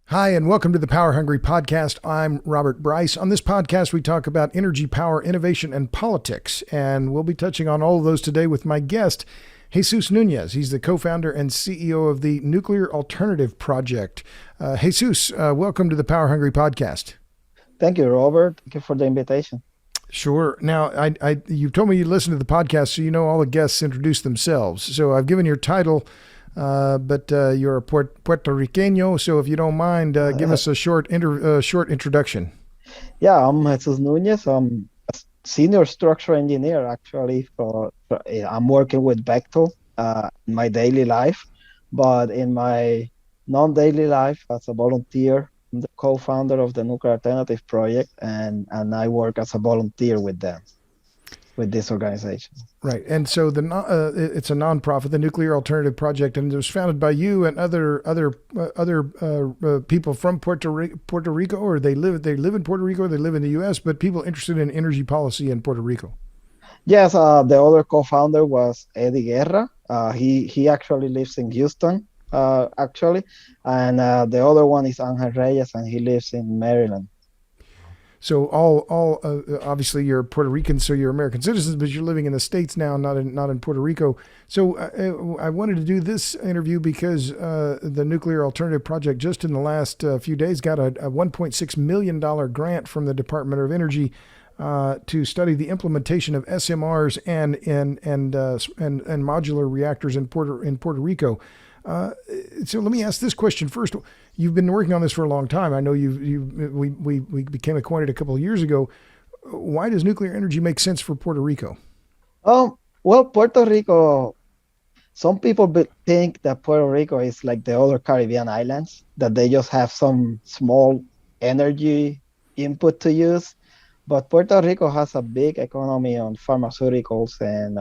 Hi, and welcome to the Power Hungry Podcast. I'm Robert Bryce. On this podcast, we talk about energy, power, innovation, and politics. And we'll be touching on all of those today with my guest, Jesus Nuñez. He's the co-founder and CEO of the Nuclear Alternative Project. Jesus, welcome to the Power Hungry Podcast. Thank you, Robert. Thank you for the invitation. Sure. Now, you told me you listened to the podcast, so you know all the guests introduce themselves. So I've given your title, but you're a Puerto Riqueño. So if you don't mind, give us a short introduction. Yeah, I'm Jesus Nuñez. I'm a senior structural engineer, actually. I'm working with Bechtel in my daily life, but in my non-daily life as a volunteer, I'm the co-founder of the Nuclear Alternative Project, and I work as a volunteer with them, with this organization. Right. And so it's a nonprofit, the Nuclear Alternative Project, and it was founded by you and other people from Puerto Rico, or they live in Puerto Rico, or they live in the U.S., but people interested in energy policy in Puerto Rico. Yes, the other co-founder was Eddie Guerra. He actually lives in Houston, and the other one is Angel Reyes, and he lives in Maryland. So obviously you're Puerto Rican, so you're American citizens, but you're living in the States now, not in Puerto Rico. So I wanted to do this interview because the Nuclear Alternative Project just in the last few days got a $1.6 million grant from the Department of Energy to study the implementation of SMRs and modular reactors in Puerto Rico. So let me ask this question first. You've been working on this for a long time. I know we became acquainted a couple of years ago. Why does nuclear energy make sense for Puerto Rico? Well, Puerto Rico, some people think that Puerto Rico is like the other Caribbean islands, that they just have some small energy input to use. But Puerto Rico has a big economy on pharmaceuticals and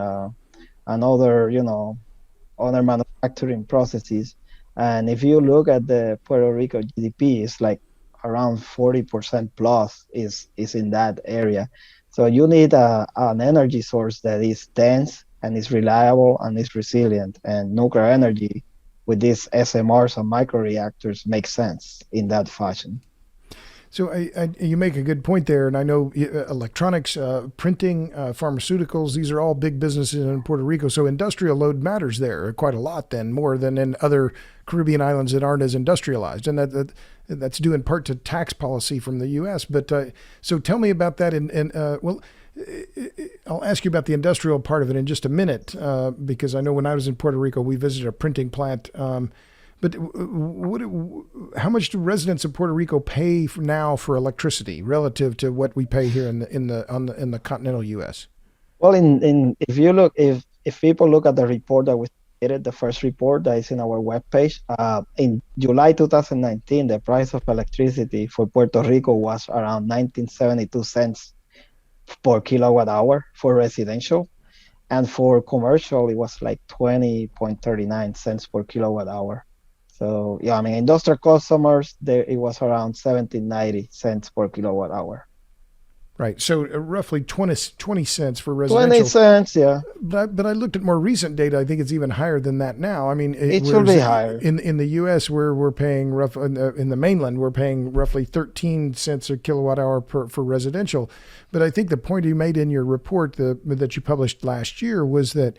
other manufacturing processes. And if you look at the Puerto Rico GDP, it's like around 40% plus is in that area. So you need an energy source that is dense and is reliable and is resilient. And nuclear energy with these SMRs and microreactors makes sense in that fashion. So you make a good point there, and I know electronics, printing, pharmaceuticals, these are all big businesses in Puerto Rico. So industrial load matters there quite a lot, then more than in other Caribbean islands that aren't as industrialized, and that's due in part to tax policy from the U.S. But so tell me about that. I'll ask you about the industrial part of it in just a minute, because I know when I was in Puerto Rico, we visited a printing plant. But how much do residents of Puerto Rico pay now for electricity relative to what we pay here in the continental U.S.? Well, if people look at the report that we created, the first report that is in our webpage, in July 2019, the price of electricity for Puerto Rico was around 1972 cents per kilowatt hour for residential, and for commercial it was like 20.39 cents per kilowatt hour. So yeah, I mean, industrial customers, it was around 17.90 cents per kilowatt hour. Right. So roughly 20 cents for residential. 20 cents, yeah. But I looked at more recent data. I think it's even higher than that now. I mean, it should be higher. In the U.S., where we're paying in the mainland, we're paying roughly 13 cents a kilowatt hour for residential. But I think the point you made in your report that you published last year was that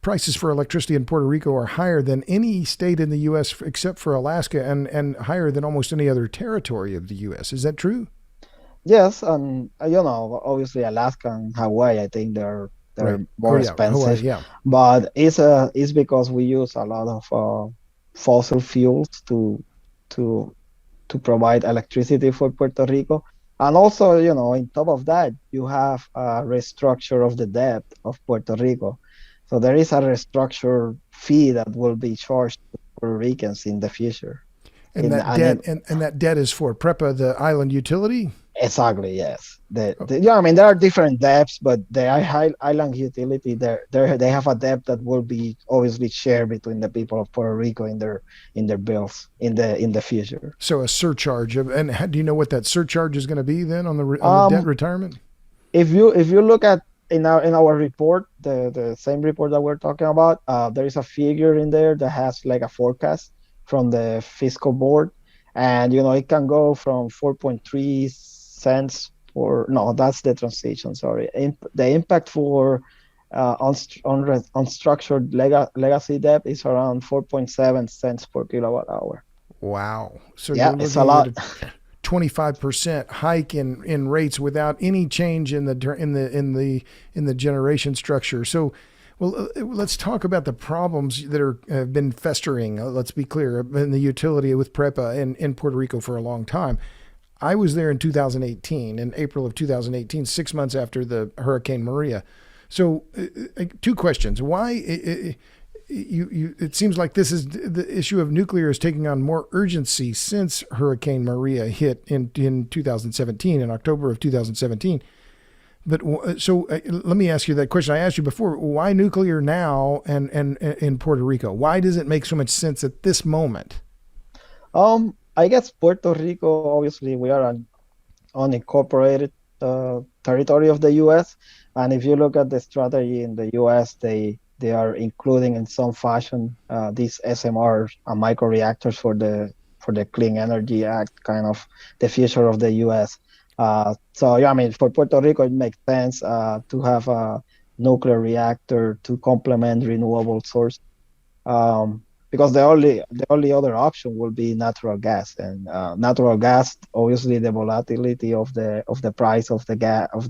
prices for electricity in Puerto Rico are higher than any state in the U.S. except for Alaska, and higher than almost any other territory of the U.S. Is that true? Yes, and obviously Alaska and Hawaii, I think they're right. more expensive. Hawaii, yeah. But it's because we use a lot of fossil fuels to provide electricity for Puerto Rico. And also, on top of that, you have a restructure of the debt of Puerto Rico. So there is a restructure fee that will be charged to Puerto Ricans in the future. And that debt is for PREPA, the island utility? Exactly, yes. There are different debts, but the island utility, they have a debt that will be obviously shared between the people of Puerto Rico in their bills in the future. So a surcharge, and do you know what that surcharge is going to be then on the debt retirement? If you look at in our report, the same report that we're talking about, there is a figure in there that has like a forecast from the fiscal board, and it can go from 4.3 cents for no, that's the transition. Sorry, the impact for unstructured legacy debt is around 4.7 cents per kilowatt hour. Wow. So Yeah, you're it's a looking at lot. a 25% hike in rates without any change in the generation structure. So, well, let's talk about the problems that have been festering. Let's be clear, in the utility with PREPA in Puerto Rico for a long time. I was there in 2018, in April of 2018, 6 months after the Hurricane Maria. So, two questions: why? It seems like this is the issue of nuclear is taking on more urgency since Hurricane Maria hit in 2017, in October of 2017. But so let me ask you that question I asked you before: why nuclear now and in Puerto Rico? Why does it make so much sense at this moment? I guess Puerto Rico, obviously, we are an unincorporated territory of the U.S. And if you look at the strategy in the U.S., they are including in some fashion these SMRs and micro reactors for the Clean Energy Act, kind of the future of the U.S. So yeah, I mean, for Puerto Rico, it makes sense to have a nuclear reactor to complement renewable source. Because the only other option will be natural gas, and natural gas, obviously, the volatility of the price of the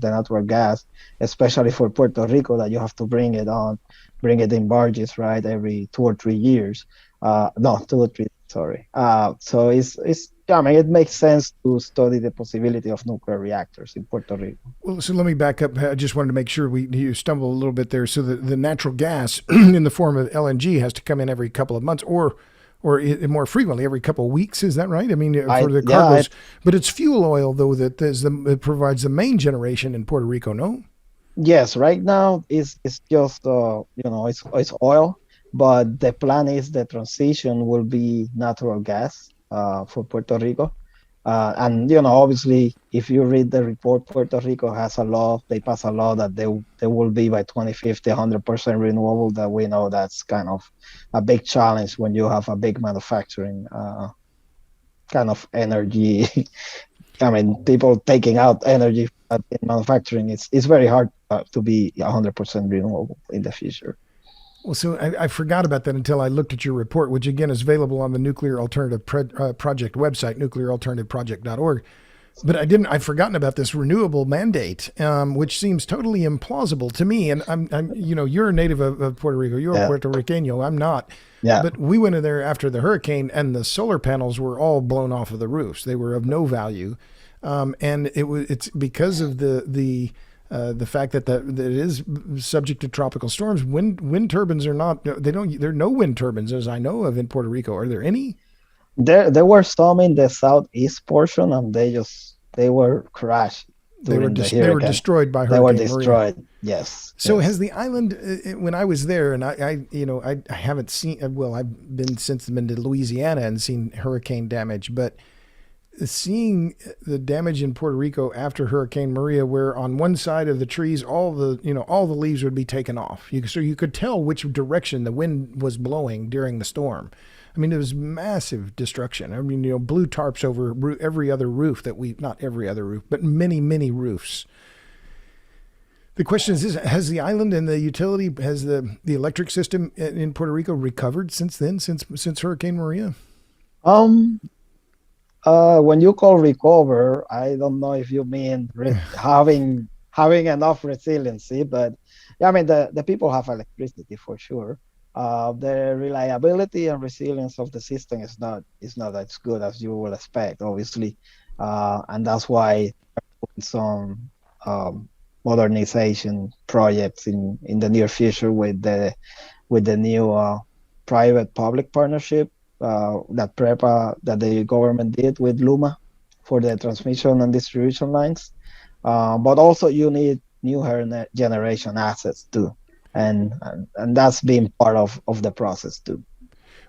natural gas, especially for Puerto Rico, that you have to bring it in barges, right, every 2 or 3 years. No, 2 or 3, sorry. So it's I mean, it makes sense to study the possibility of nuclear reactors in Puerto Rico. Well, so let me back up. I just wanted to make sure you stumble a little bit there. So the natural gas in the form of LNG has to come in every couple of months, or more frequently every couple of weeks. Is that right? I mean, for the cargoes, but it's fuel oil though it provides the main generation in Puerto Rico. No. Yes, right now it's just it's oil, but the plan is the transition will be natural gas for Puerto Rico. And obviously, if you read the report, Puerto Rico has a law. They pass a law that they will be by 2050 100% renewable. That we know that's kind of a big challenge when you have a big manufacturing kind of energy. I mean, people taking out energy in manufacturing. It's very hard to be 100% renewable in the future. Well, so I forgot about that until I looked at your report, which again is available on the Nuclear Alternative Project website, nuclearalternativeproject.org. But I'd forgotten about this renewable mandate, which seems totally implausible to me. And I'm you're a native of Puerto Rico. You're a Puerto Riqueño. I'm not. Yeah. But we went in there after the hurricane, and the solar panels were all blown off of the roofs. They were of no value, and it's because of the fact that it is subject to tropical storms. Wind turbines are not. There are no wind turbines as I know of in Puerto Rico. Are there any? There were some in the southeast portion, and they were crashed during the hurricane. They were destroyed by Hurricane They were Maria. destroyed. Yes. So yes. has the island? When I was there, and I haven't seen. Well, I've been to Louisiana and seen hurricane damage, but seeing the damage in Puerto Rico after Hurricane Maria, where on one side of the trees, all the leaves would be taken off. So you could tell which direction the wind was blowing during the storm. I mean, it was massive destruction. I mean, blue tarps over every other roof not every other roof, but many, many roofs. The question is this: has the island and the utility, has the electric system in Puerto Rico recovered since then, since Hurricane Maria? When you call recover, I don't know if you mean having enough resiliency, but yeah, I mean the people have electricity for sure. The reliability and resilience of the system is not as good as you will expect, obviously, and that's why some modernization projects in the near future with the new private public partnership that the government did with Luma for the transmission and distribution lines. But also you need new generation assets too. And that's been part of the process too.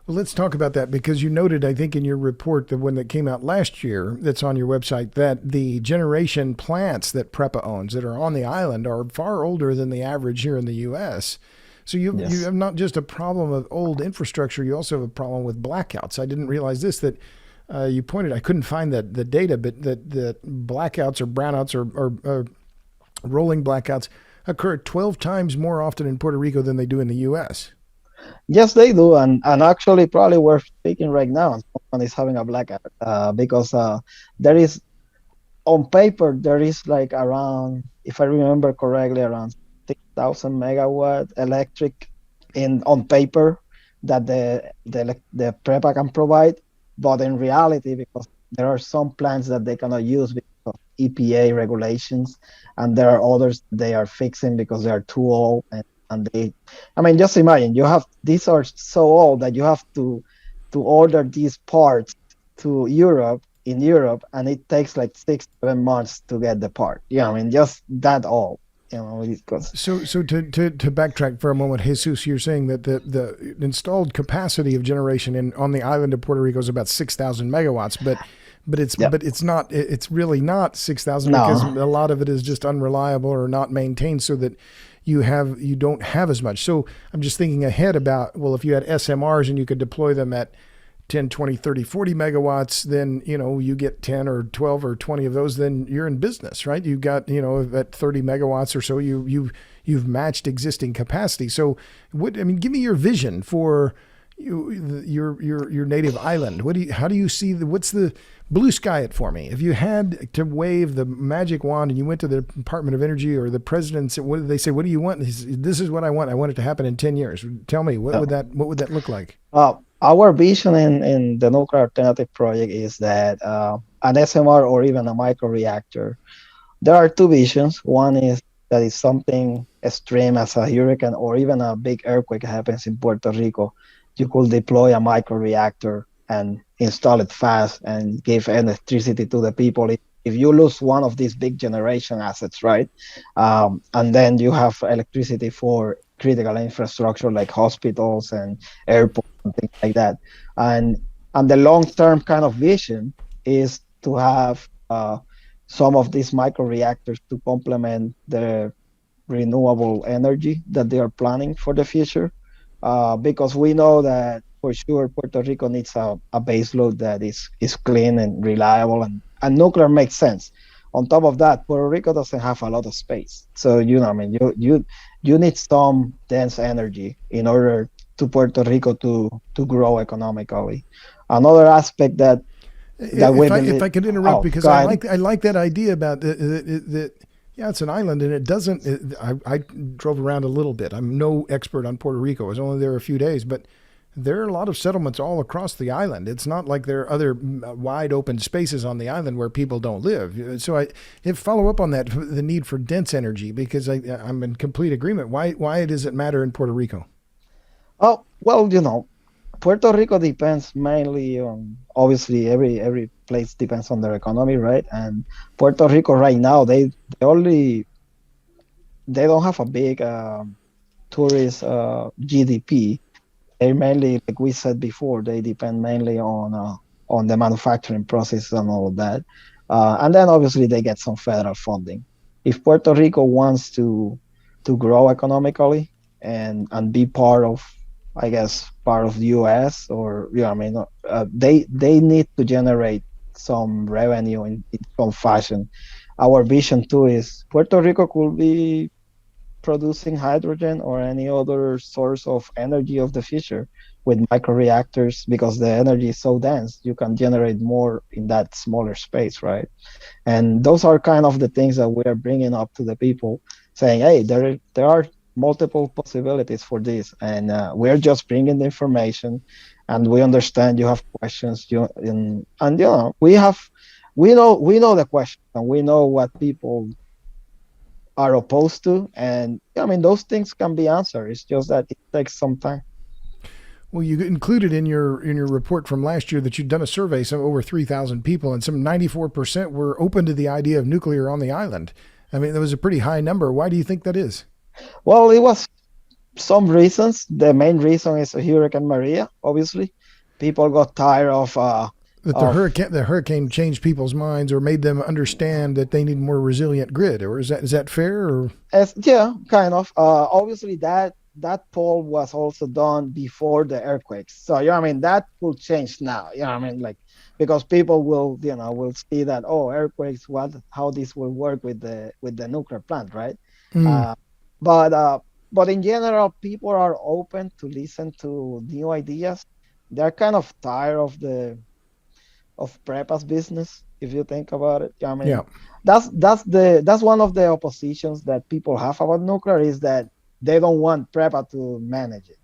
Well, let's talk about that because you noted, I think, in your report, the one that came out last year that's on your website, that the generation plants that PREPA owns that are on the island are far older than the average here in the U.S. So you Yes. have not just a problem of old infrastructure, you also have a problem with blackouts. I didn't realize this, that you pointed, I couldn't find the data, but that blackouts or brownouts or rolling blackouts occur 12 times more often in Puerto Rico than they do in the U.S. Yes, they do, and actually, probably we're speaking right now, and someone is having a blackout because there is on paper there is like around, if I remember correctly, around 6,000 megawatt electric in on paper that the PREPA can provide, but in reality, because there are some plants that they cannot use because of EPA regulations, and there are others they are fixing because they are too old and they, I mean, just imagine you have these are so old that you have to order these parts to Europe in Europe, and it takes like 6 7 months to get the part. Yeah, I mean, just that old, because So to backtrack for a moment, Jesus, you're saying that the installed capacity of generation on the island of Puerto Rico is about 6,000 megawatts, yeah, but it's not, it's really not 6,000 because no, a lot of it is just unreliable or not maintained, so that you don't have as much. So I'm just thinking ahead about, well, if you had SMRs and you could deploy them at 10, 20, 30, 40 megawatts, then, you get 10 or 12 or 20 of those, then you're in business, right? You've got, at 30 megawatts or so, you've matched existing capacity. So give me your vision for your native island. How do you see what's the blue sky it for me? If you had to wave the magic wand and you went to the Department of Energy or the president, what did they say? What do you want? This is what I want. I want it to happen in 10 years. Tell me, what would that look like? our vision in the nuclear alternative project is that an SMR or even a microreactor. There are two visions. One is that if something extreme as a hurricane or even a big earthquake happens in Puerto Rico, you could deploy a microreactor and install it fast and give electricity to the people. If you lose one of these big generation assets, right? And then you have electricity for critical infrastructure like hospitals and airports and things like that. And and the long-term kind of vision is to have some of these microreactors to complement the renewable energy that they are planning for the future. Because we know that for sure Puerto Rico needs a base load that is clean and reliable, and nuclear makes sense. On top of that, Puerto Rico doesn't have a lot of space. So I mean, you need some dense energy in order to Puerto Rico to grow economically. Another aspect that we If believe. I could interrupt, Oh, because go ahead. I like that idea about that. Yeah, it's an island, and it doesn't. I drove around a little bit. I'm no expert on Puerto Rico. I was only there a few days, but there are a lot of settlements all across the island. It's not like there are other wide open spaces on the island where people don't live. So if follow up on that, the need for dense energy, because I'm in complete agreement. Why does it matter in Puerto Rico? Oh, well, Puerto Rico depends mainly on, obviously every place depends on their economy, right? And Puerto Rico right now they only they don't have a big tourist GDP. They mainly, like we said before, they depend mainly on the manufacturing process and all of that. And then obviously they get some federal funding. If Puerto Rico wants to grow economically and be part of, I guess, part of the U.S. or I mean, they need to generate some revenue in some fashion. Our vision too is Puerto Rico could be producing hydrogen or any other source of energy of the future with microreactors, because the energy is so dense you can generate more in that smaller space, right? And those are kind of the things that we are bringing up to the people, saying, hey, there are multiple possibilities for this, and we're just bringing the information, and we understand you have questions, we know the question, and we know what people are opposed to, and I mean those things can be answered. It's just that it takes some time. Well, you included in your report from last year that you'd done a survey, some over 3,000 people, and some 94% were open to the idea of nuclear on the island. I mean, that was a pretty high number. Why do you think that is? Well, it was some reasons. The main reason is Hurricane Maria. Obviously, people got tired That the hurricane changed people's minds or made them understand that they need a more resilient grid, or is that fair? Or yeah, kind of. Obviously, that poll was also done before the earthquakes. So I mean, that will change now. I mean, like, because people will will see that, oh, earthquakes, how this will work with the nuclear plant, right? mm, Uh, but uh, but in general, people are open to listen to new ideas. They're kind of tired of prepa's business, if you think about it. I yeah, mean, that's one of the oppositions that people have about nuclear, is that they don't want prepa to manage it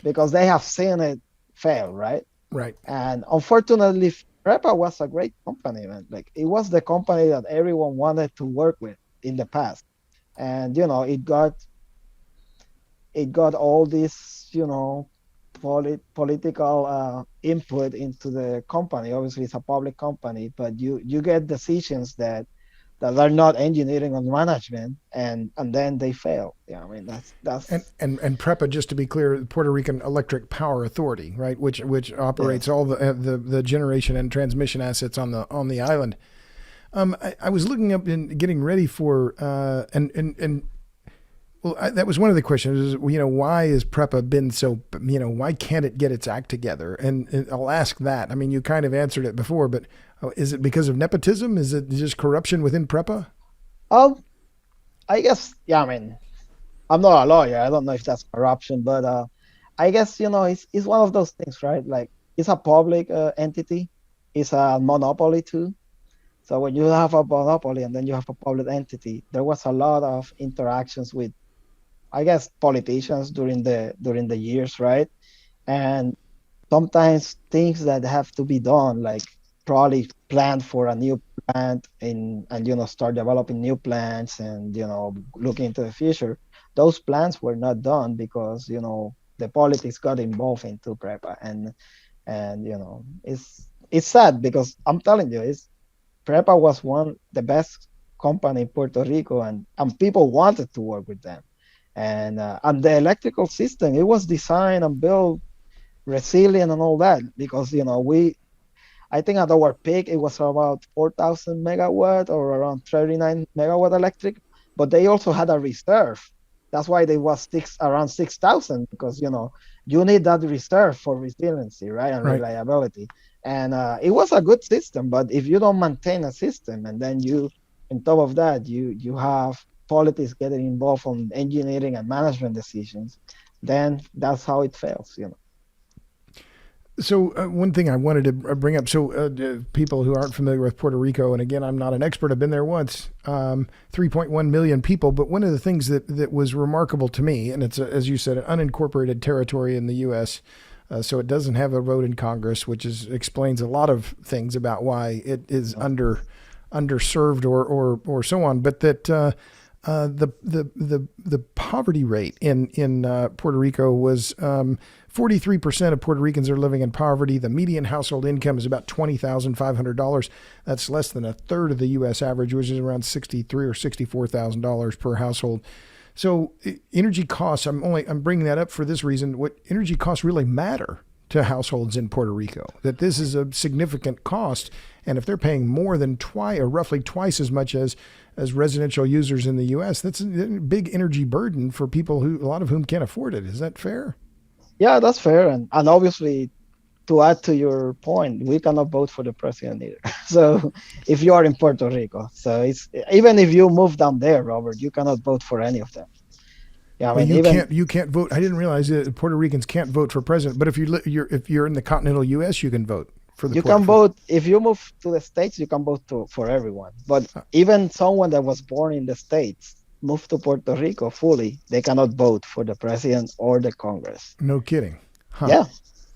because they have seen it fail, right? right. And unfortunately, prepa was a great company, man. Like, it was the company that everyone wanted to work with in the past. And it got all this, political input into the company. Obviously, it's a public company, but you get decisions that are not engineering or management, and then they fail. Yeah, I mean, that's And PREPA, just to be clear, the Puerto Rican Electric Power Authority, right, which operates yes. all the generation and transmission assets on the island. I was looking up and getting ready for and well, that was one of the questions. Is, why has PREPA been so? Why can't it get its act together? And I'll ask that. I mean, you kind of answered it before, but is it because of nepotism? Is it just corruption within PREPA? um I guess, yeah, I mean, I'm not a lawyer. I don't know if that's corruption, but I guess, it's one of those things, right? Like, it's a public entity. It's a monopoly too. So when you have a monopoly and then you have a public entity, there was a lot of interactions with, I guess, politicians during the years, right? And sometimes things that have to be done, like probably plan for a new plant and start developing new plants and looking into the future. Those plans were not done because the politics got involved into prepa, and it's sad because I'm telling you, it's prepa was one the best company in Puerto Rico, and people wanted to work with them. And the electrical system, it was designed and built resilient and all that, because we I think at our peak it was about 4,000 megawatt or around 39 megawatt electric, but they also had a reserve. That's why they was around 6,000, because you need that reserve for resiliency, right, and Right. reliability. And it was a good system, but if you don't maintain a system, and then on top of that, you have politics getting involved on engineering and management decisions, then that's how it fails. So one thing I wanted to bring up, so people who aren't familiar with Puerto Rico, and again, I'm not an expert. I've been there once. 3.1 million people, but one of the things that was remarkable to me, and it's as you said, an unincorporated territory in the U.S. So it doesn't have a vote in Congress, which explains a lot of things about why it is underserved or so on. But that the poverty rate in Puerto Rico was 43% of Puerto Ricans are living in poverty. The median household income is about $20,500. That's less than a third of the U.S. average, which is around $63,000 or $64,000 per household. So energy costs, I'm bringing that up for this reason. What energy costs really matter to households in Puerto Rico, that this is a significant cost. And if they're paying more than roughly twice as much as residential users in the U.S., that's a big energy burden for people a lot of whom can't afford it. Is that fair? Yeah, that's fair. And obviously, to add to your point, we cannot vote for the president either. So if you are in Puerto Rico, so it's even if you move down there, Robert, you cannot vote for any of them. Yeah, I Well, mean, even you can't vote. I didn't realize that Puerto Ricans can't vote for president. But if you're in the continental U.S., you can vote for the you port. can vote if you move to the States, you can vote for everyone. But even someone that was born in the States move to Puerto Rico fully, they cannot vote for the president or the Congress. No kidding. Huh. Yeah.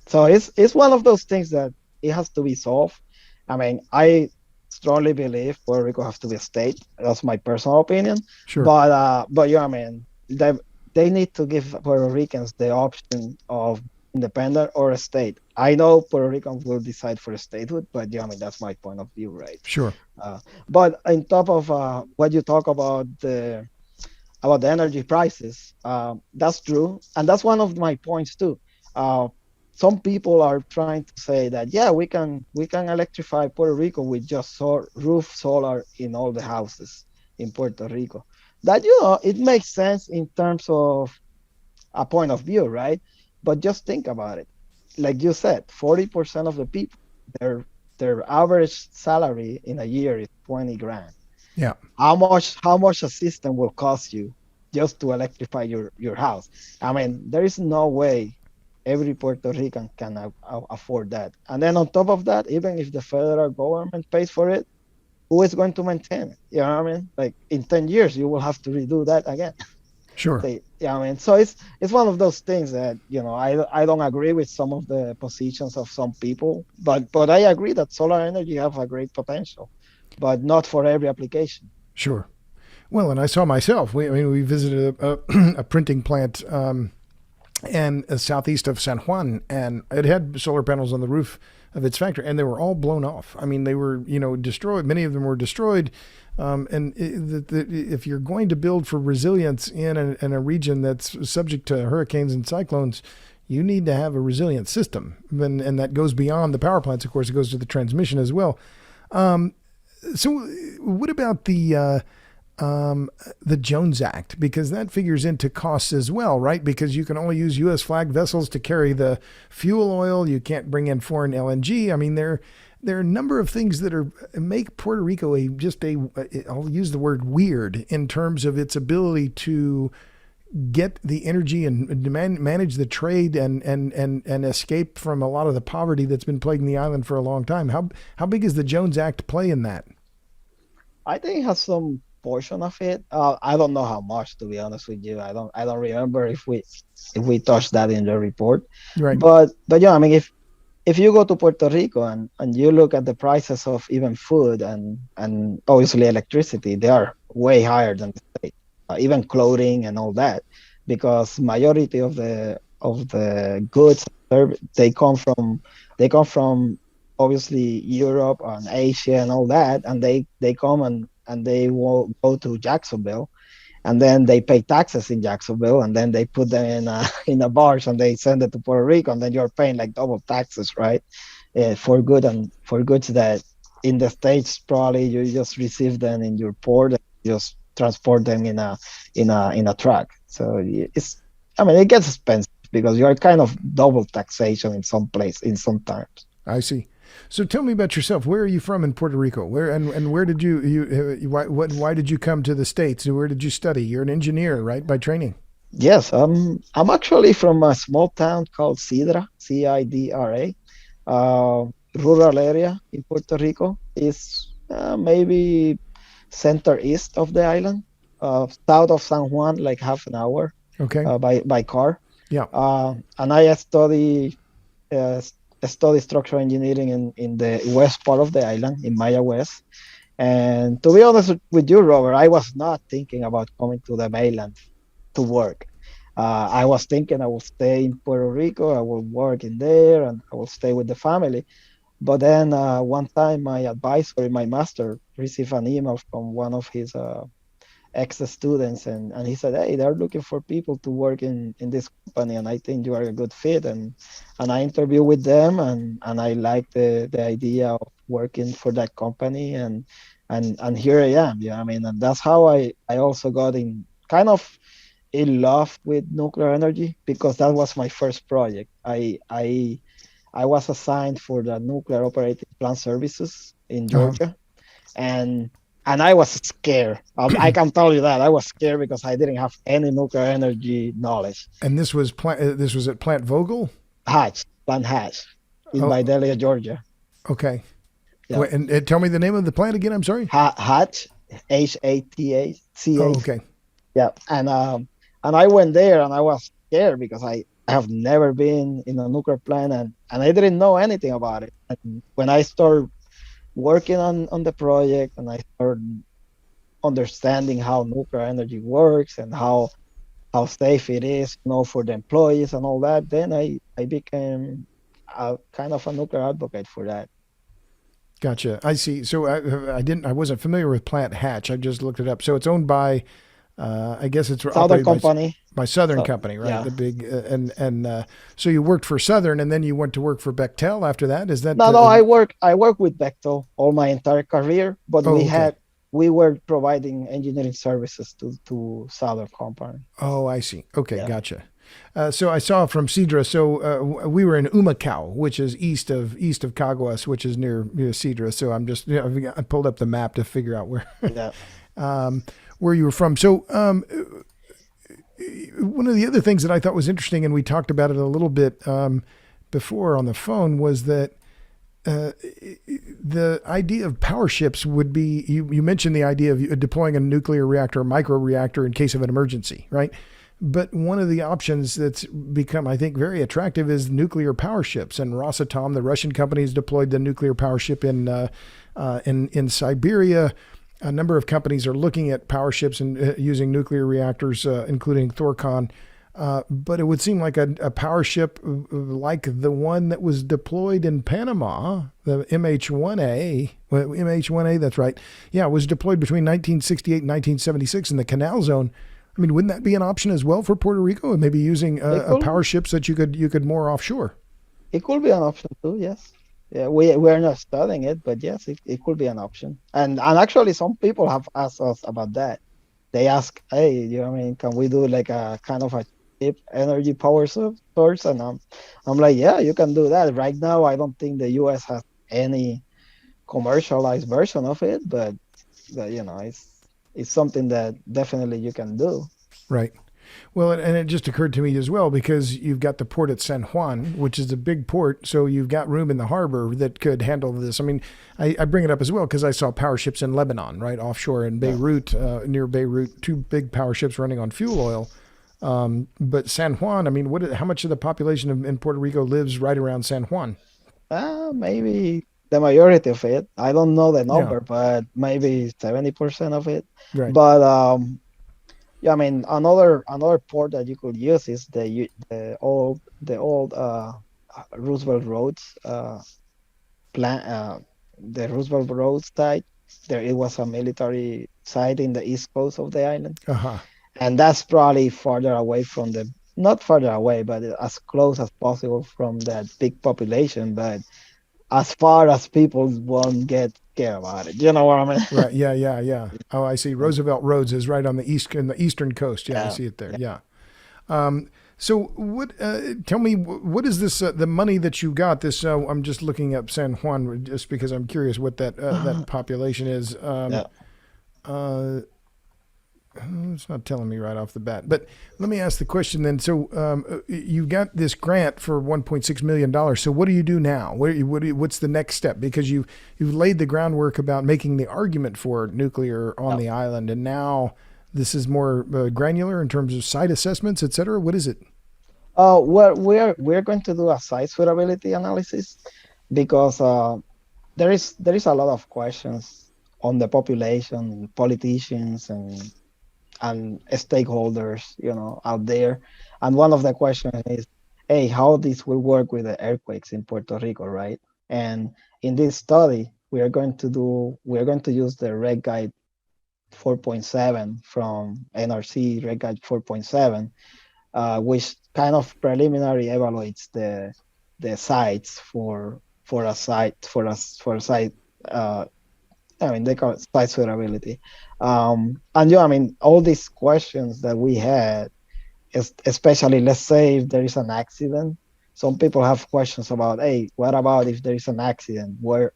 So it's one of those things that it has to be solved. I mean, I strongly believe Puerto Rico has to be a state. That's my personal opinion. Sure. But yeah, I mean, they need to give Puerto Ricans the option of independent or a state. I know Puerto Ricans will decide for a statehood, but yeah, I mean, that's my point of view, right? Sure. But on top of what you talk about, about the energy prices. That's true, and that's one of my points too. Uh, some people are trying to say that yeah, we can electrify Puerto Rico with just roof solar in all the houses in Puerto Rico. That it makes sense in terms of a point of view, right? But just think about it. Like you said, 40% of the people, their their average salary in a year is 20 grand. Yeah. How much a system will cost you just to electrify your house? I mean, there is no way every Puerto Rican can afford that. And then on top of that, even if the federal government pays for it, who is going to maintain it? You know what I mean? Like in 10 years, you will have to redo that again. Sure. Yeah, I mean, so it's one of those things that I don't agree with some of the positions of some people, but I agree that solar energy have a great potential, but not for every application. Sure. Well, and I saw myself. We visited a printing plant and southeast of San Juan, and it had solar panels on the roof of its factory, and they were all blown off. I mean, they were destroyed. Many of them were destroyed. If you're going to build for resilience in a region that's subject to hurricanes and cyclones, you need to have a resilient system, and that goes beyond the power plants. Of course, it goes to the transmission as well. So, what about the Jones Act, because that figures into costs as well, right? Because you can only use U.S. flag vessels to carry the fuel oil. You can't bring in foreign LNG. I mean, there are a number of things that make Puerto Rico I'll use the word weird in terms of its ability to get the energy and manage the trade and escape from a lot of the poverty that's been plaguing the island for a long time. How big is the Jones Act play in that? I think it has some portion of it. I don't know how much, to be honest with you. I don't remember if we touched that in the report. Right. But yeah, I mean, if you go to Puerto Rico and you look at the prices of even food and obviously electricity, they are way higher than the state. Even clothing and all that, because majority of the goods they come from obviously Europe and Asia and all that, and they come and they will go to Jacksonville, and then they pay taxes in Jacksonville, and then they put them in a in a barge and they send it to Puerto Rico, and then you're paying like double taxes, right? For goods that in the States probably you just receive them in your port and just transport them in a truck. So I mean, it gets expensive because you're kind of double taxation in some times. I see. So tell me about yourself. Where are you from in Puerto Rico? Where did why did you come to the States? Where did you study? You're an engineer, right, by training? Yes, I'm actually from a small town called Sidra, Cidra, rural area in Puerto Rico. Is maybe center east of the island, south of San Juan, like half an hour Okay. by car. Yeah. And uh, study structural engineering in the west part of the island, in Maya West. And to be honest with you, Robert, I was not thinking about coming to the mainland to work. I was thinking I will stay in Puerto Rico, I will work in there, and I will stay with the family. But then one time, my advisor in my master received an email from one of his ex-students, and he said, "Hey, they're looking for people to work in this company, and I think you are a good fit." And I interviewed with them, and I liked the idea of working for that company, and here I am. Yeah, I mean, and that's how I also got in kind of in love with nuclear energy, because that was my first project. I was assigned for the nuclear operating plant services in Uh-huh. Georgia, and I was scared. I can tell you that I was scared because I didn't have any nuclear energy knowledge. And this was at Plant Vogel? Plant Hatch, in Oh, Vidalia, Georgia. okay. Yeah, And tell me the name of the plant again. I'm sorry. Hatch, Oh, HATCH. okay. Yeah, and I went there and I was scared because I have never been in a nuclear plant, and I didn't know anything about it. And when I started working on the project and I started understanding how nuclear energy works and how safe it is, for the employees and all that, then I became a kind of a nuclear advocate for that. Gotcha. I see. So I wasn't familiar with Plant Hatch. I just looked it up. So it's owned by I guess it's Southern operated company. by Southern So, Company, right? yeah. The big so you worked for Southern, and then you went to work for Bechtel after that. Is that? No, I work with Bechtel all my entire career, but Oh, okay. we were providing engineering services to Southern Company. Oh, I see. Okay, Yeah. gotcha. So I saw from Cedra. So we were in Humacao, which is east of Caguas, which is near Cedra. So I'm just I pulled up the map to figure out Yeah. um, where you were from. So one of the other things that I thought was interesting, and we talked about it a little bit before on the phone, was that the idea of power ships would be you mentioned the idea of deploying a nuclear reactor, a micro reactor in case of an emergency, right? But one of the options that's become, I think, very attractive is nuclear power ships. And Rosatom, the Russian company, has deployed the nuclear power ship in Siberia. A number of companies are looking at power ships and using nuclear reactors, including Thorcon. But it would seem like a power ship like the one that was deployed in Panama, the MH-1A. Well, MH-1A, that's right. Yeah, it was deployed between 1968 and 1976 in the Canal Zone. I mean, wouldn't that be an option as well for Puerto Rico, and maybe using It a could power ships that you could moor offshore? it could be an option too, yes. Yeah, we're not studying it, but yes, it could be an option. And actually some people have asked us about that. They ask, hey, can we do like a kind of a cheap energy power source? And I'm like, yeah, you can do that. Right now, I don't think the US has any commercialized version of it, but it's something that definitely you can do. Right. Well, and it just occurred to me as well because you've got the port at San Juan, which is a big port, so you've got room in the harbor that could handle this. I mean, I bring it up as well because I saw power ships in Lebanon, right offshore in Yeah. Beirut, near Beirut, two big power ships running on fuel oil. But San Juan, I mean, how much of the population in Puerto Rico lives right around San Juan? Maybe the majority of it. I don't know the Yeah, number, but maybe 70% of it. right. But yeah, I mean, another port that you could use is the old Roosevelt Roads plan the Roosevelt Roads site. There it was a military site in the east coast of the island, Uh huh. and that's probably farther away from the not farther away, but as close as possible from that big population. But as far as people won't get care about it, you know what I mean? Right. Yeah. Yeah. Yeah. Oh, I see. Roosevelt Roads is right on the eastern coast. Yeah, I Yeah. see it there. Yeah. So what? Tell me, what is this? The money that you got? This? I'm just looking up San Juan just because I'm curious what that population is. Yeah. Uh, it's not telling me right off the bat. But let me ask the question then. So you got this grant for $1.6 million. So what do you do now? What's the next step? Because you've laid the groundwork about making the argument for nuclear on the island, and now this is more granular in terms of site assessments, et cetera. What is it? Well, we're going to do a site suitability analysis because there is a lot of questions on the population, politicians, and stakeholders, out there. And one of the questions is, hey, how this will work with the earthquakes in Puerto Rico, right? And in this study, we are going to use the Red Guide 4.7 from NRC Red Guide 4.7, which kind of preliminary evaluates the sites for a site. I mean, they call it site suitability. And I mean, all these questions that we had, especially, let's say if there is an accident, some people have questions about, hey, what about if there is an accident? Where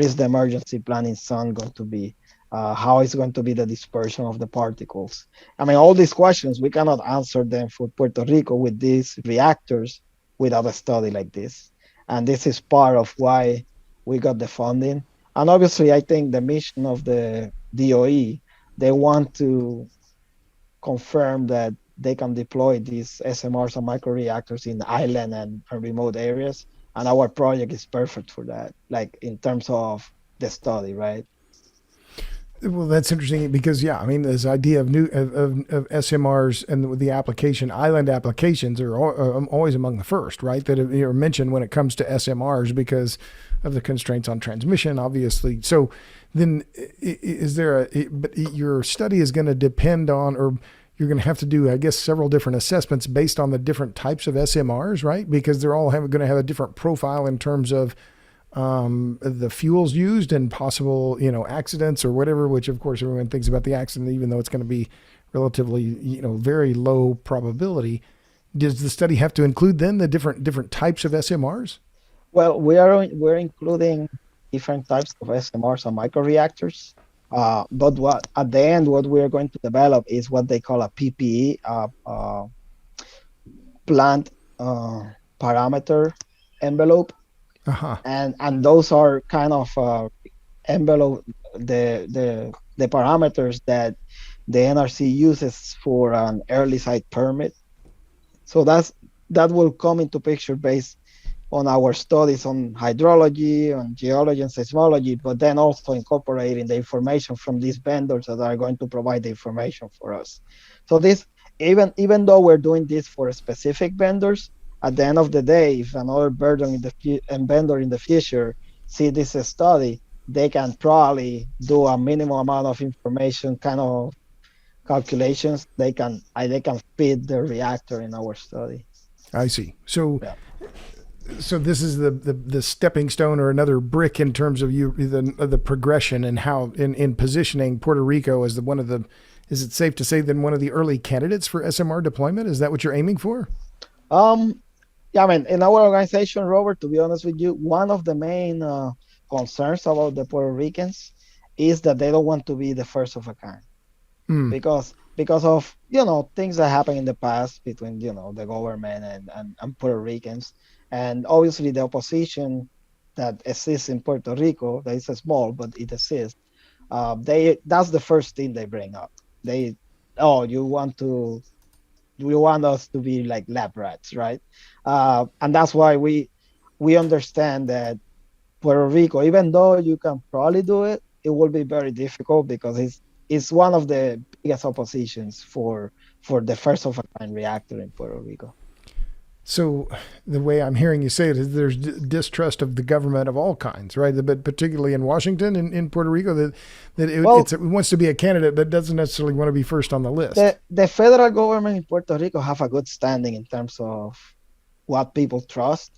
is the emergency planning zone going to be? How is going to be the dispersion of the particles? I mean, all these questions, we cannot answer them for Puerto Rico with these reactors without a study like this. And this is part of why we got the funding. And obviously, I think the mission of the DOE, they want to confirm that they can deploy these SMRs and microreactors in island and remote areas. And our project is perfect for that, like in terms of the study, right? Well, that's interesting because I mean, this idea of of SMRs and the application island applications are always among the first, right? That are mentioned when it comes to SMRs because of the constraints on transmission, obviously. So then, is there but your study is going to depend on, or you're going to have to do, I guess, several different assessments based on the different types of SMRs, right? Because they're all going to have a different profile in terms of the fuels used and possible, accidents or whatever, which of course everyone thinks about the accident, even though it's going to be relatively, very low probability. Does the study have to include then the different types of SMRs? Well, we're including different types of SMRs and microreactors. But what at the end, what we are going to develop is what they call a PPE, plant parameter envelope, Uh-huh. and those are kind of envelope the parameters that the NRC uses for an early site permit. So that will come into picture based on our studies on hydrology, on geology and seismology, but then also incorporating the information from these vendors that are going to provide the information for us. So this, even though we're doing this for specific vendors, at the end of the day, if another vendor in the future see this study, they can probably do a minimal amount of information kind of calculations. They can fit the reactor in our study. I see. So Yeah. so this is the stepping stone or another brick in terms of the progression and how in positioning Puerto Rico as one of the, is it safe to say then one of the early candidates for SMR deployment? Is that what you're aiming for? Yeah, I mean, in our organization, Robert, to be honest with you, one of the main concerns about the Puerto Ricans is that they don't want to be the first of a kind, Mm. because of things that happened in the past between the government and Puerto Ricans, and obviously the opposition that exists in Puerto Rico. That is small, but it exists. That's the first thing they bring up. They, oh, you want us to be like lab rats, right? And that's why we understand that Puerto Rico, even though you can probably do it, it will be very difficult because it's one of the biggest oppositions for the first of a kind reactor in Puerto Rico. So the way I'm hearing you say it is there's distrust of the government of all kinds, right? But particularly in Washington and in Puerto Rico, Well, it wants to be a candidate, but doesn't necessarily want to be first on the list. the federal government in Puerto Rico have a good standing in terms of what people trust,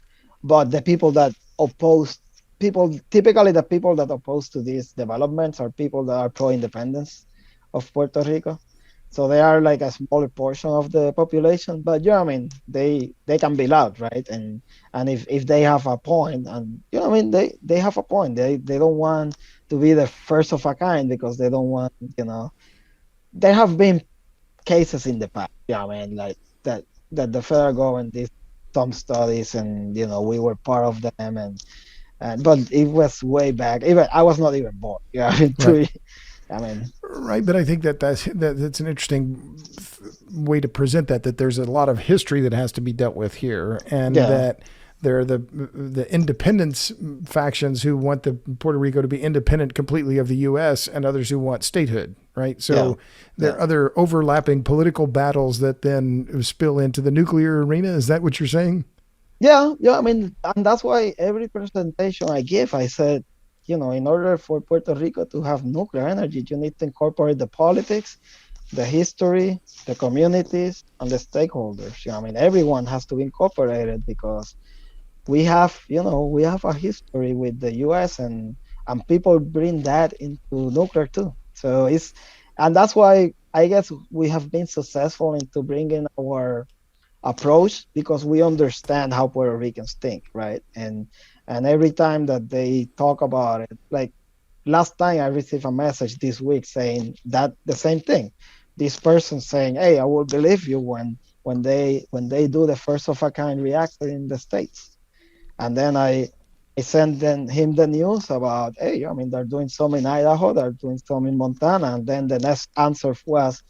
but the people that oppose people typically the people that oppose to these developments are people that are pro-independence of Puerto Rico. So they are like a smaller portion of the population, but I mean, they can be loud, right? And if they have a point, and I mean, they have a point. They don't want to be the first of a kind because they don't want, there have been cases in the past. Yeah, I mean, like that the federal government did some studies, and we were part of them, and but it was way back. Even I was not even born. Yeah, Right. I mean, Right, but I think that's an interesting way to present that there's a lot of history that has to be dealt with here, and yeah, that there are the independence factions who want the Puerto Rico to be independent completely of the U.S. and others who want statehood. Right, yeah, so there yeah. are other overlapping political battles that then spill into the nuclear arena. Is that what you're saying? Yeah, yeah. I mean, and that's why every presentation I give, I said, in order for Puerto Rico to have nuclear energy, you need to incorporate the politics, the history, the communities, and the stakeholders. I mean, everyone has to be incorporated because we have a history with the U.S. and people bring that into nuclear too. So and that's why I guess we have been successful into bringing our approach because we understand how Puerto Ricans think, right? And every time that they talk about it, like last time I received a message this week saying that the same thing. This person saying, "Hey, I will believe you when they do the first of a kind reactor in the States." And then I sent him the news about, hey, I mean, they're doing some in Idaho, they're doing some in Montana, and then the next answer was,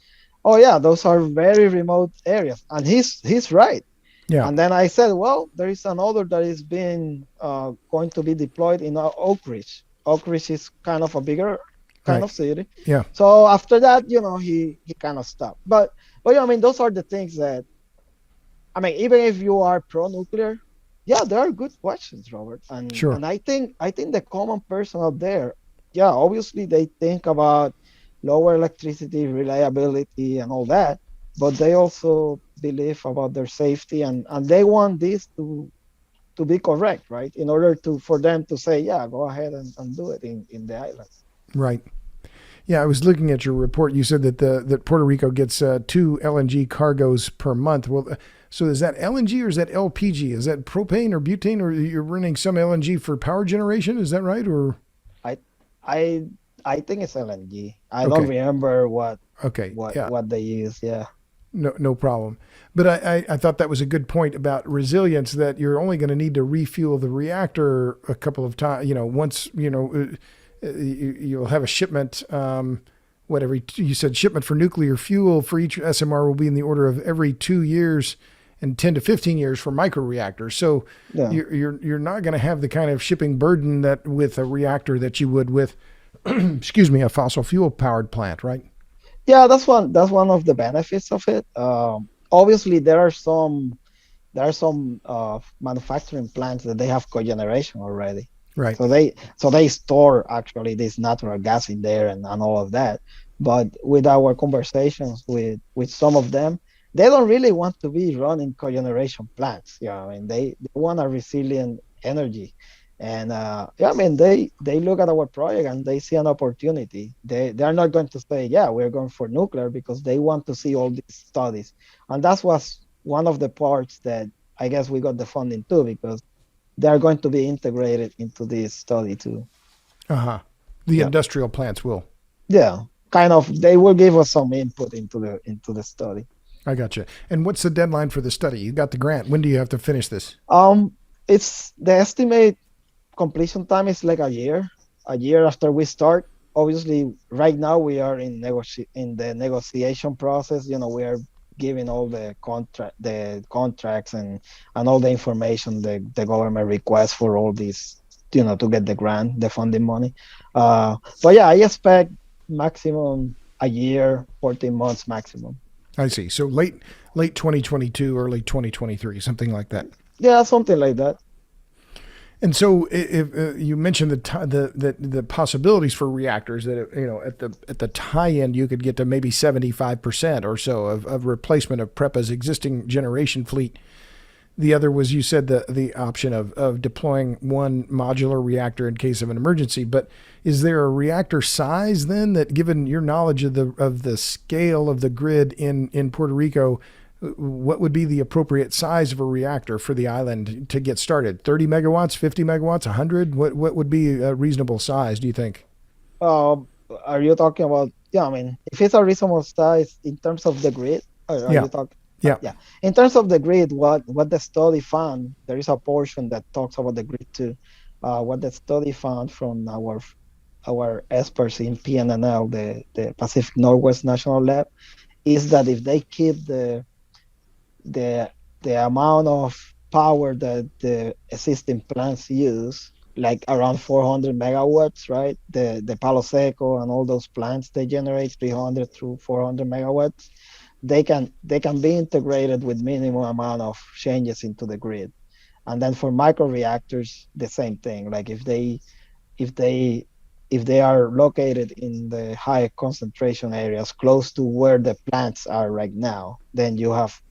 oh yeah, those are very remote areas, and he's right. Yeah. And then I said, well, there is another that is being going to be deployed in Oak Ridge. Oak Ridge is kind of a bigger kind of city. Yeah. So after that, he kind of stopped. But I mean, those are the things that, I mean, even if you are pro-nuclear, yeah, there are good questions, Robert. And Sure. and I think the common person out there, yeah, obviously they think about lower electricity reliability and all that, but they also believe about their safety, and they want this to be correct, right? In order for them to say, yeah, go ahead and do it in the islands. Right. Yeah, I was looking at your report. You said that Puerto Rico gets 2 LNG cargoes per month. Well, so is that LNG or is that LPG? Is that propane or butane, or you're running some LNG for power generation? Is that right? Or I I I think it's LNG. I don't okay, remember what okay, what yeah, what they use. Yeah. no problem. But I thought that was a good point about resilience. That you're only going to need to refuel the reactor a couple of times. Once you'll have a shipment. Whatever you said, shipment for nuclear fuel for each SMR will be in the order of every 2 years, and 10 to 15 years for microreactors. So Yeah. you're not going to have the kind of shipping burden that with a reactor that you would with, excuse me, a fossil fuel powered plant, right? Yeah, that's one of the benefits of it. Obviously, there are some manufacturing plants that they have cogeneration already. Right. So they store actually this natural gas in there and all of that. But with our conversations with some of them, they don't really want to be running cogeneration plants. Yeah, I mean they want a resilient energy. And yeah, I mean they look at our project and they see an opportunity. They're not going to say, yeah, we're going for nuclear, because they want to see all these studies. And that was one of the parts that I guess we got the funding too, because they are going to be integrated into this study too. Uh huh. The Yeah. industrial plants will. Yeah. Kind of, they will give us some input into the study. I gotcha. And what's the deadline for the study? You got the grant. When do you have to finish this? It's the estimate completion time is like a year after we start. Obviously, right now we are in the negotiation process. We are giving all the contracts and all the information the government requests for all these, to get the grant, the funding money. But yeah, I expect maximum a year, 14 months maximum. I see. So late 2022, early 2023, something like that. Yeah, something like that. And so, if you mentioned the possibilities for reactors, that at the tie end you could get to maybe 75% or so of replacement of PREPA's existing generation fleet. The other was, you said, the option of deploying one modular reactor in case of an emergency. But is there a reactor size then that, given your knowledge of the scale of the grid in Puerto Rico, what would be the appropriate size of a reactor for the island to get started? 30 megawatts, 50 megawatts, 100? What would be a reasonable size, do you think? Um, are you talking about? Yeah, I mean, if it's a reasonable size in terms of the grid, are Yeah. you talking? Yeah. Yeah. In terms of the grid, what the study found, there is a portion that talks about the grid too. What the study found from our experts in PNNL, the Pacific Northwest National Lab, is that if they keep the amount of power that the existing plants use, like around 400 megawatts, right? The Palo Seco and all those plants, they generate 300 through 400 megawatts. They can be integrated with minimum amount of changes into the grid. And then for microreactors, the same thing. Like if they if they are located in the high concentration areas close to where the plants are right now, then you have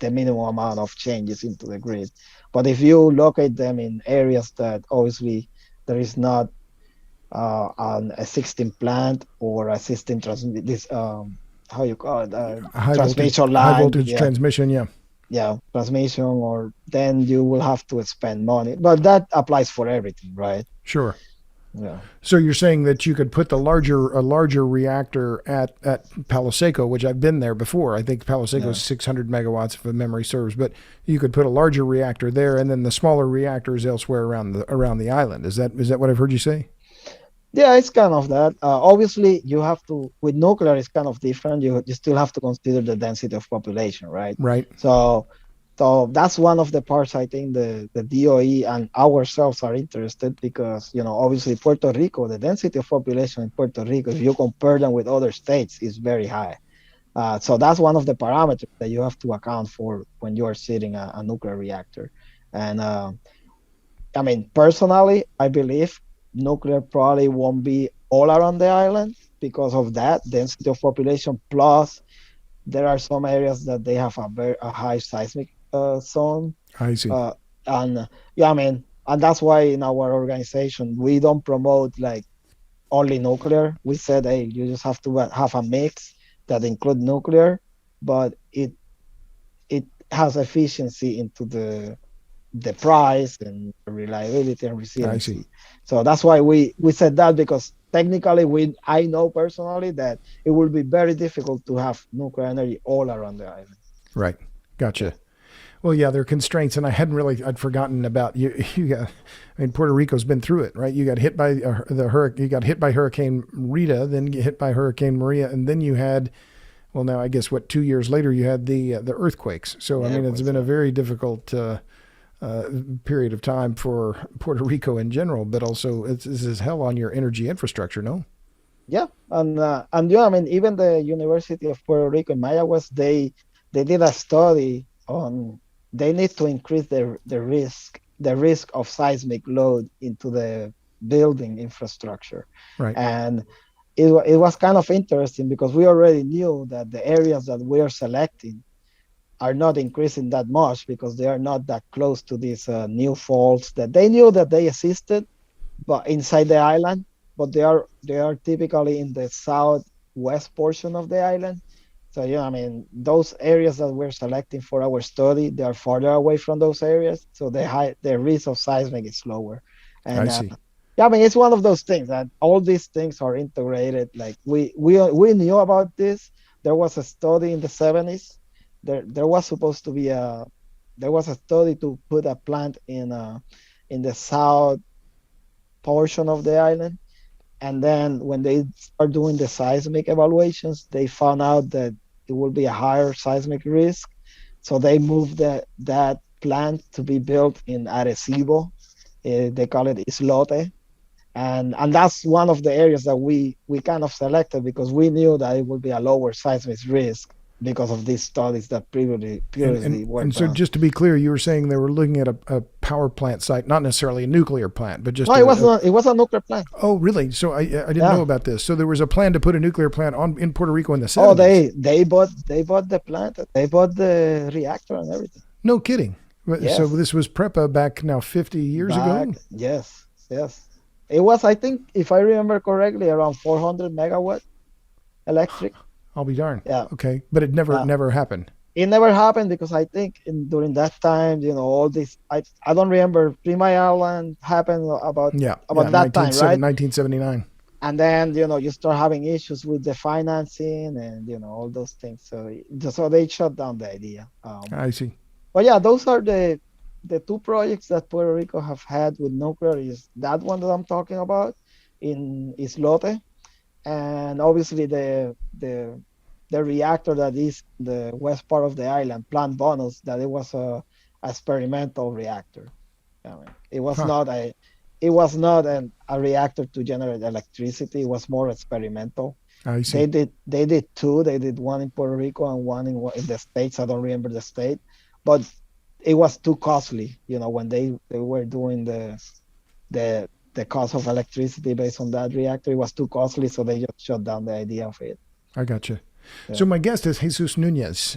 the minimum amount of changes into the grid. But if you locate them in areas that obviously there is not an existing plant or existing this how you call it, transmission High line, voltage yeah, transmission. Yeah. yeah, transmission, or then you will have to spend money. But that applies for everything, right? Sure. Yeah. So you're saying that you could put a larger reactor at Palo Seco, which I've been there before. I think Palo Seco Yeah. is 600 megawatts if memory serves, but you could put a larger reactor there, and then the smaller reactors elsewhere around the island. Is that what I've heard you say? Yeah, it's kind of that. Obviously, you have to, with nuclear, it's kind of different. You still have to consider the density of population, right? Right. So So that's one of the parts I think the DOE and ourselves are interested because, obviously Puerto Rico, the density of population in Puerto Rico, if you compare them with other states, is very high. So that's one of the parameters that you have to account for when you are setting a nuclear reactor. And I mean, personally, I believe nuclear probably won't be all around the island because of that density of population. Plus, there are some areas that they have a high seismic zone. I see. Uh, and yeah, I mean, and that's why in our organization we don't promote like only nuclear. We said, hey, you just have to have a mix that include nuclear, but it has efficiency into the price and reliability and I see. resiliency. So that's why we said that because technically I know personally that it will be very difficult to have nuclear energy all around the island. Right. Yeah. Gotcha. Well, yeah, there are constraints, and I'd forgotten about you. You got, I mean, Puerto Rico's been through it, right? You got hit by the hurricane. You got hit by Hurricane Rita, then get hit by Hurricane Maria, and then you had, well, now I guess what 2 years later you had the earthquakes. So I mean, it's been a very difficult period of time for Puerto Rico in general, but also this is hell on your energy infrastructure, no? Yeah, and yeah, I mean, even the University of Puerto Rico in Mayagüez, they did a study on they need to increase the risk of seismic load into the building infrastructure, Right. and it was kind of interesting because we already knew that the areas that we are selecting are not increasing that much because they are not that close to these new faults that they knew that they existed, but inside the island, but they are typically in the southwest portion of the island. So yeah, I mean those areas that we're selecting for our study, they are farther away from those areas, so the risk of seismic is lower. I And see. yeah, I mean it's one of those things that all these things are integrated. Like we knew about this. There was a study in the 70s. There was supposed to be there was a study to put a plant in the south portion of the island. And then when they start doing the seismic evaluations, they found out that it will be a higher seismic risk. So they moved that plant to be built in Arecibo. They call it Islote. And that's one of the areas that we kind of selected because we knew that it would be a lower seismic risk because of these studies that previously were And so done. just to be clear, you were saying they were looking at a power plant site, not necessarily a nuclear plant, but just No, it was not. It was a nuclear plant. oh, really? So I didn't know Yeah. about this. So there was a plan to put a nuclear plant on in Puerto Rico in the Oh, 70s. they bought the plant. They bought the reactor and everything. No kidding. So Yes. this was PREPA back now 50 years ago? Back, yes, yes. It was, I think, if I remember correctly, around 400 megawatt electric. I'll be darned. Yeah. Okay. But it never Uh, never happened. it never happened because I think during that time, all this, I don't remember. Prima Island happened Yeah. Yeah, about that time, right? 1979. And then, you start having issues with the financing and, all those things. So they shut down the idea. I see. But yeah, those are the two projects that Puerto Rico have had with nuclear is that one that I'm talking about in Islote, and obviously the reactor that is the west part of the island, Plant Bonus, that it was a experimental reactor. I mean, Huh. it was not a reactor to generate electricity. It was more experimental. I They see. did they did two. They did one in Puerto Rico and one in the States. I don't remember the state, but it was too costly. When they were doing the cost of electricity based on that reactor, it was too costly, so they just shut down the idea of it. I gotcha. Yeah. So my guest is Jesus Nunez.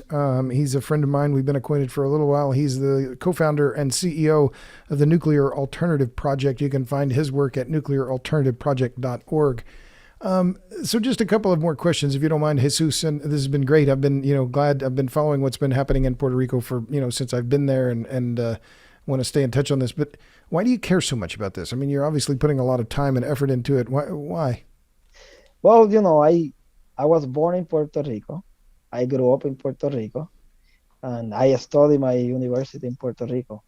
He's a friend of mine. We've been acquainted for a little while. He's the co-founder and CEO of the Nuclear Alternative Project. You can find his work at nuclearalternativeproject.org. So just a couple of more questions, if you don't mind, Jesus. And this has been great. I've been, glad I've been following what's been happening in Puerto Rico for, since I've been there and want to stay in touch on this. But why do you care so much about this? I mean, you're obviously putting a lot of time and effort into it. Why? Well, I was born in Puerto Rico. I grew up in Puerto Rico, and I studied my university in Puerto Rico.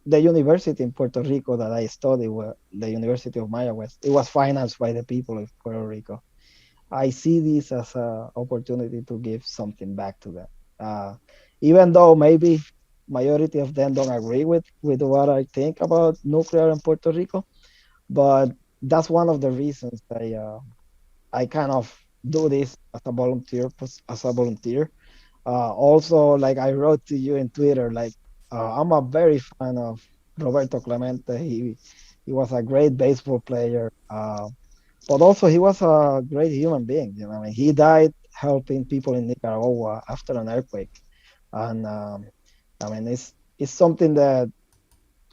The university in Puerto Rico that I studied was the University of Mayagüez. It was financed by the people of Puerto Rico. I see this as an opportunity to give something back to them. Even though maybe majority of them don't agree with what I think about nuclear in Puerto Rico, but that's one of the reasons I kind of do this as a volunteer. As a volunteer, also, like I wrote to you in Twitter, like I'm a very fan of Roberto Clemente. He was a great baseball player, but also he was a great human being. You know, I mean, he died helping people in Nicaragua after an earthquake, and I mean, it's something that,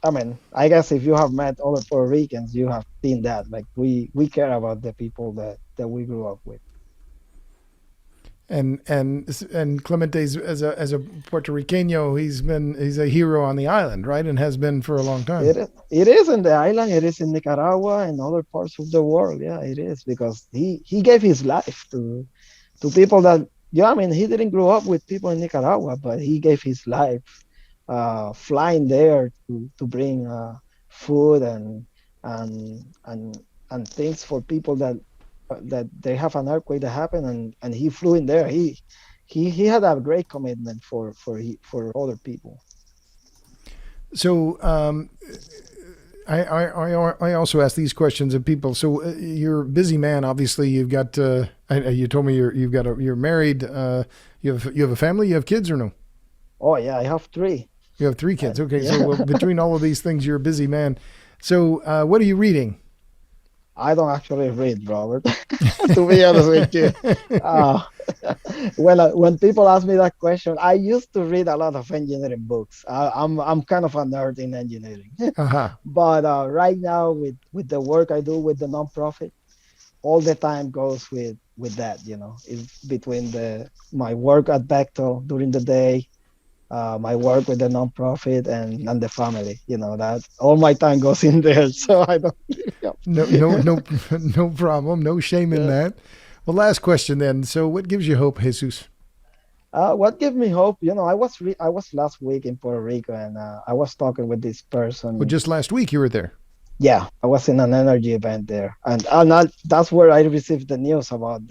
I mean, I guess if you have met other Puerto Ricans, you have seen that. Like we care about the people that we grew up with. And Clemente's as a Puerto Riqueño, he's a hero on the island, right, and has been for a long time. It is in the island. It is in Nicaragua and other parts of the world. Yeah, it is, because he gave his life to people that, yeah, I mean, he didn't grow up with people in Nicaragua, but he gave his life flying there to bring food and things for people that they have an earthquake that happened, and he flew in there. He had a great commitment for other people. So I also ask these questions of people. So you're a busy man. Obviously, you've got. You told me you're married. You have a family. You have kids or no? Oh yeah, I have three. You have three kids. Okay, Yeah. so between all of these things, you're a busy man. So what are you reading? I don't actually read, Robert, to be honest with you. Uh, when people ask me that question, I used to read a lot of engineering books. I'm kind of a nerd in engineering, Uh-huh. but right now with the work I do with the nonprofit, all the time goes with that. You know, it's between my work at Bechtel during the day, my work with the nonprofit, and the family. You know, that all my time goes in there. So I don't. No problem. No shame in Yeah. that. Well, last question then. So what gives you hope, Jesus? What gives me hope? You know, I was last week in Puerto Rico, and I was talking with this Well, person. just last week you were there. Yeah, I was in an energy event there, and that's where I received the news about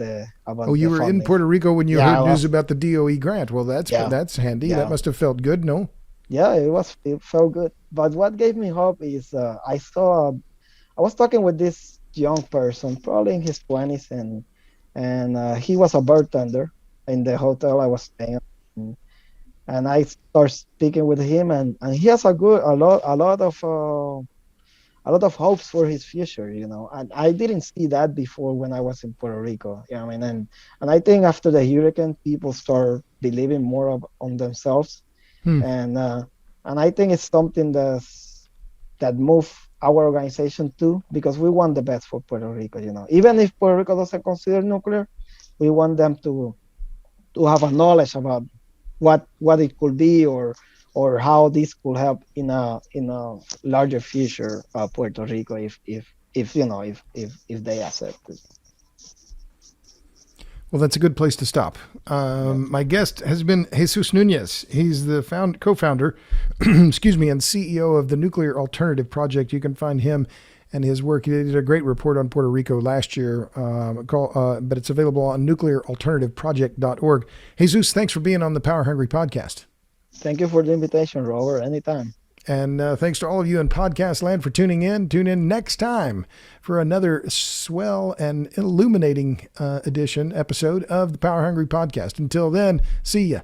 Oh, you the were in funding. Puerto Rico when you Yeah, heard I news was. about the DOE grant. Well, Yeah, that's handy. That yeah, must have felt good, no? yeah. It felt good. But what gave me hope is I was talking with this young person, probably in his 20s, and he was a bartender in the hotel I was staying at. And I started speaking with him, and he has a lot of hopes for his future, you know. And I didn't see that before when I was in Puerto Rico. You know what I mean? And I think after the hurricane, people start believing more on themselves, Hmm. and and I think it's something that move our organization too, because we want the best for Puerto Rico. You know, even if Puerto Rico doesn't consider nuclear, we want them to have a knowledge about what it could be, or how this could help in a larger future Puerto Rico, if you know, if they accept it. Well, that's a good place to stop. Yeah. My guest has been Jesus Nuñez. He's the co-founder, excuse me, and CEO of the Nuclear Alternative Project. You can find him and his work. He did a great report on Puerto Rico last year, but it's available on nuclearalternativeproject.org. Jesus, thanks for being on the Power Hungry podcast. Thank you for the invitation, Robert. Anytime. And thanks to all of you in podcast land for tuning in. Tune in next time for another swell and illuminating episode of the Power Hungry podcast. Until then, see ya.